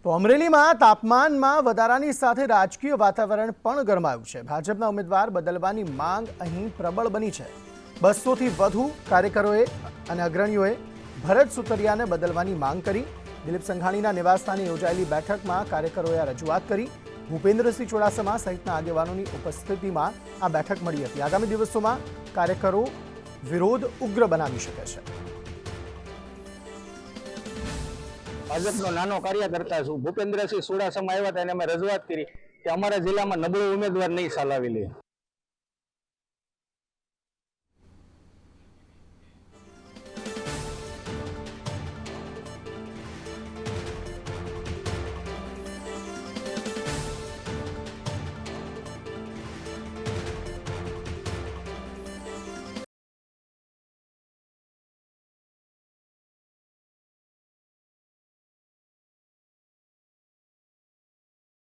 તો અમરેલીમાં તાપમાનમાં વધારાની સાથે રાજકીય વાતાવરણ પણ ગરમાયું છે। ભાજપના ઉમેદવાર બદલવાની માંગ અહીં પ્રબળ બની છે। 200થી વધુ કાર્યકરોએ અને અગ્રણીઓએ ભરત સુતરિયાને બદલવાની માંગ કરી। દિલીપ સંઘાણીના નિવાસસ્થાને યોજાયેલી બેઠકમાં કાર્યકરોએ આ રજૂઆત કરી। ભૂપેન્દ્રસિંહ ચુડાસમા સહિતના આગેવાનોની ઉપસ્થિતિમાં આ બેઠક મળી હતી। આગામી દિવસોમાં કાર્યકરો વિરોધ ઉગ્ર બનાવી શકે છે। ભાજપનો નાનો કાર્યકર્તા છું। ભૂપેન્દ્રસિંહ ચુડાસમા આવ્યા હતા અને અમે રજૂઆત કરી કે અમારા જિલ્લામાં નબળો ઉમેદવાર નહીં ચલાવી લે।